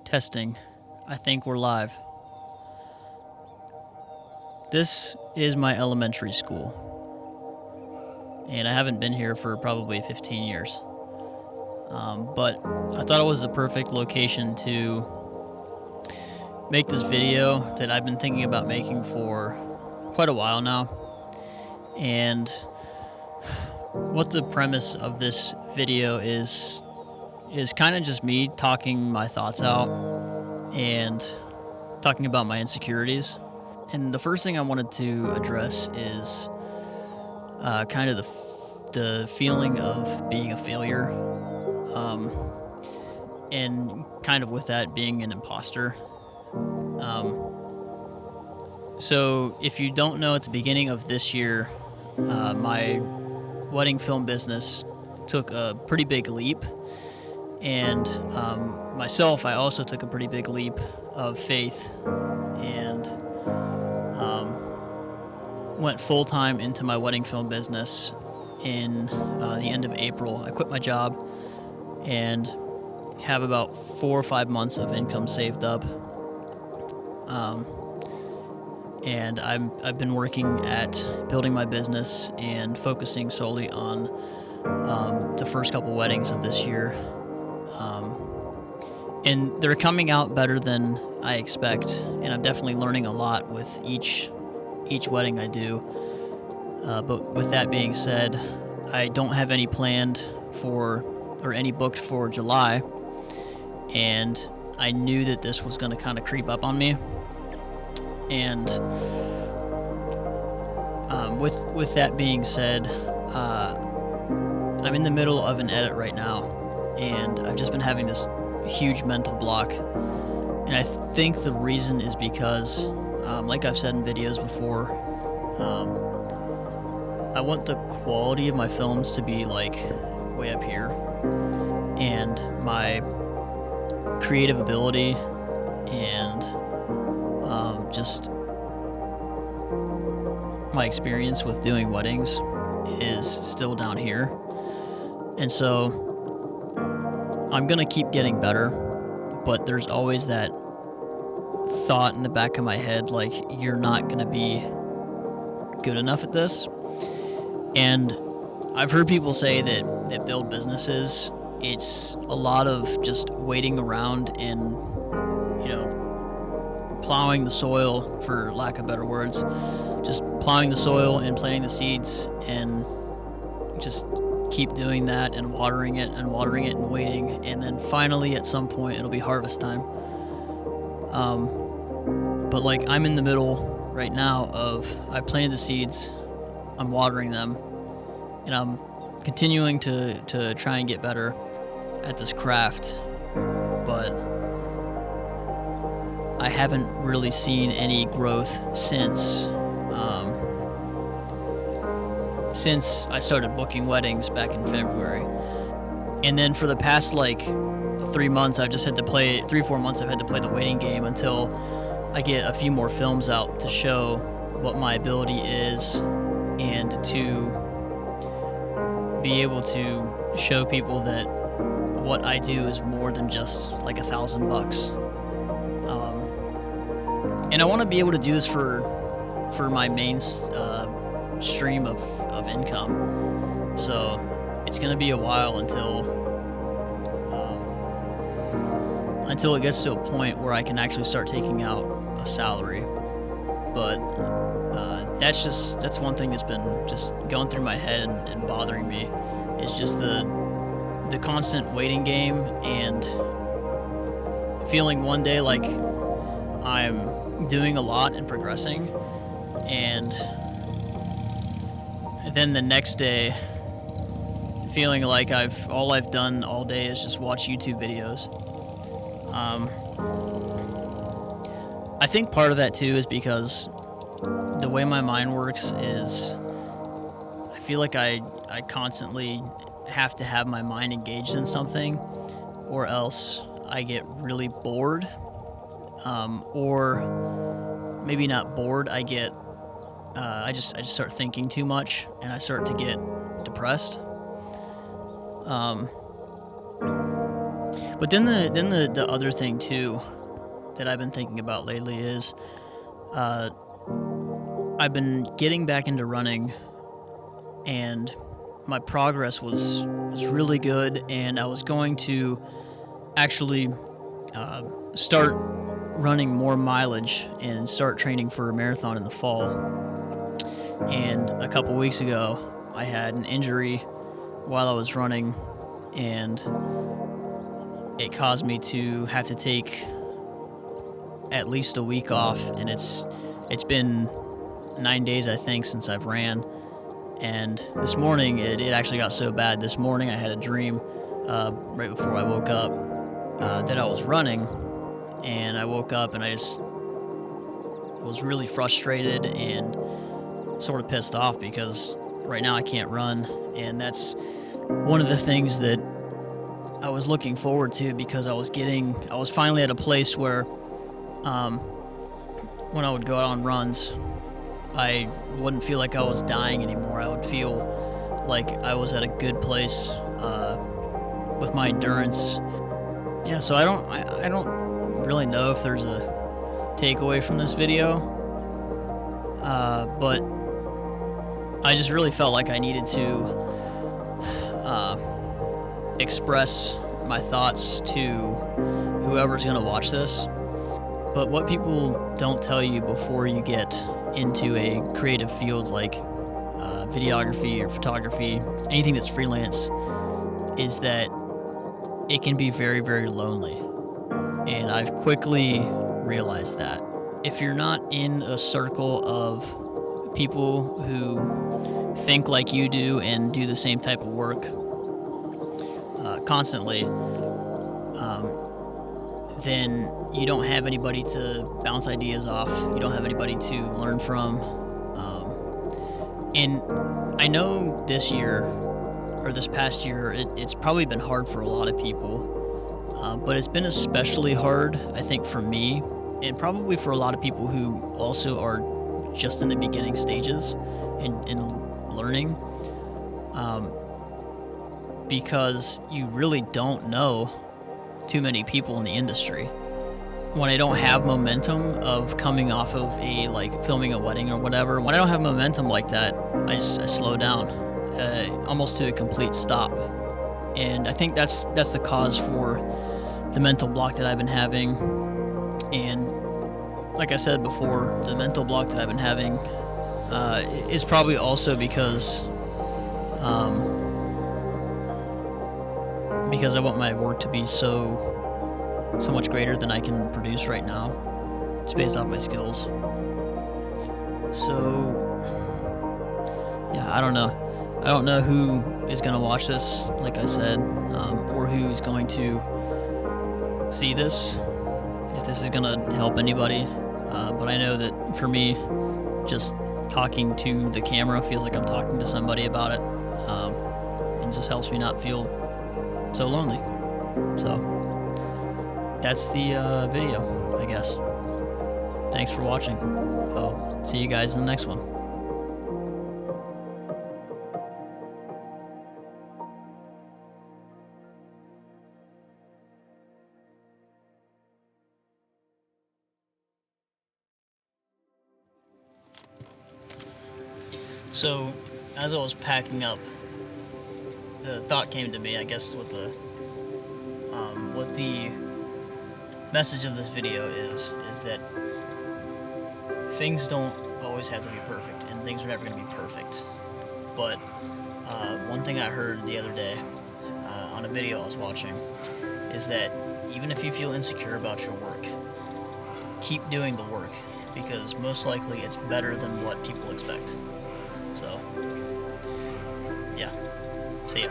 Testing. I think we're live. This is my elementary school, and I haven't been here for probably 15 years. But I thought it was the perfect location to make this video that I've been thinking about making for quite a while now. And what the premise of this video is kind of just me talking my thoughts out and talking about my insecurities. And the first thing I wanted to address is kind of the feeling of being a failure, and kind of with that being an imposter. So if you don't know, at the beginning of this year, my wedding film business took a pretty big leap. And myself, I also took a pretty big leap of faith and went full-time into my wedding film business in the end of April. I quit my job and have about 4 or 5 months of income saved up. And I've been working at building my business and focusing solely on the first couple weddings of this year. And they're coming out better than I expect, and I'm definitely learning a lot with each wedding I do. But with that being said, I don't have any planned or any booked for July, and I knew that this was going to kind of creep up on me. And with that being said, I'm in the middle of an edit right now, and I've just been having this huge mental block. And I think the reason is because, like I've said in videos before, I want the quality of my films to be like way up here, and my creative ability and just my experience with doing weddings is still down here. And so I'm gonna keep getting better, but there's always that thought in the back of my head, like, you're not gonna be good enough at this. And I've heard people say that build businesses, it's a lot of just waiting around and, plowing the soil, for lack of better words, just plowing the soil and planting the seeds, and just keep doing that and watering it and waiting, and then finally at some point it'll be harvest time. But like, I'm in the middle right now of, I planted the seeds, I'm watering them, and I'm continuing to try and get better at this craft, but I haven't really seen any growth since I started booking weddings back in February. And then for the past 3 months, I've just had to play 3-4 months. I've had to play the waiting game until I get a few more films out to show what my ability is, and to be able to show people that what I do is more than just like $1,000. And I want to be able to do this for my main stream of income. So it's going to be a while until it gets to a point where I can actually start taking out a salary. But that's one thing that's been just going through my head and bothering me, is just the constant waiting game, and feeling one day like I'm doing a lot and progressing, and then the next day feeling like all I've done all day is just watch YouTube videos. I think part of that too is because the way my mind works is, I feel like I constantly have to have my mind engaged in something, or else I get really bored, or maybe not bored, I just start thinking too much, and I start to get depressed. But then the other thing too that I've been thinking about lately is I've been getting back into running, and my progress was really good, and I was going to actually start running more mileage and start training for a marathon in the fall. And a couple weeks ago, I had an injury while I was running, and it caused me to have to take at least a week off, and it's been 9 days, I think, since I've ran. And this morning, it actually got so bad. This morning, I had a dream right before I woke up that I was running, and I woke up and I just was really frustrated and sort of pissed off because right now I can't run, and that's one of the things that I was looking forward to, because I was finally at a place where when I would go out on runs, I wouldn't feel like I was dying anymore. I would feel like I was at a good place with my endurance. Yeah, so I don't really know if there's a takeaway from this video, but I just really felt like I needed to express my thoughts to whoever's going to watch this. But what people don't tell you before you get into a creative field like videography or photography, anything that's freelance, is that it can be very, very lonely. And I've quickly realized that. If you're not in a circle of people who think like you do and do the same type of work constantly, then you don't have anybody to bounce ideas off. You don't have anybody to learn from. And I know this year, or this past year, it's probably been hard for a lot of people, but it's been especially hard, I think, for me, and probably for a lot of people who also are just in the beginning stages in learning, because you really don't know too many people in the industry. When I don't have momentum of coming off of filming a wedding or whatever, when I don't have momentum like that, I slow down, almost to a complete stop. And I think that's the cause for the mental block that I've been having. And like I said before, the mental block that I've been having is probably also because I want my work to be so much greater than I can produce right now, just based off my skills. So, yeah, I don't know who is going to watch this, like I said, or who's going to see this, if this is going to help anybody. But I know that for me, just talking to the camera feels like I'm talking to somebody about it, and just helps me not feel so lonely. So that's the video, I guess. Thanks for watching. I'll see you guys in the next one. So, as I was packing up, the thought came to me, I guess, what the message of this video is that things don't always have to be perfect, and things are never going to be perfect. But one thing I heard the other day on a video I was watching is that even if you feel insecure about your work, keep doing the work, because most likely it's better than what people expect. So, yeah. See ya.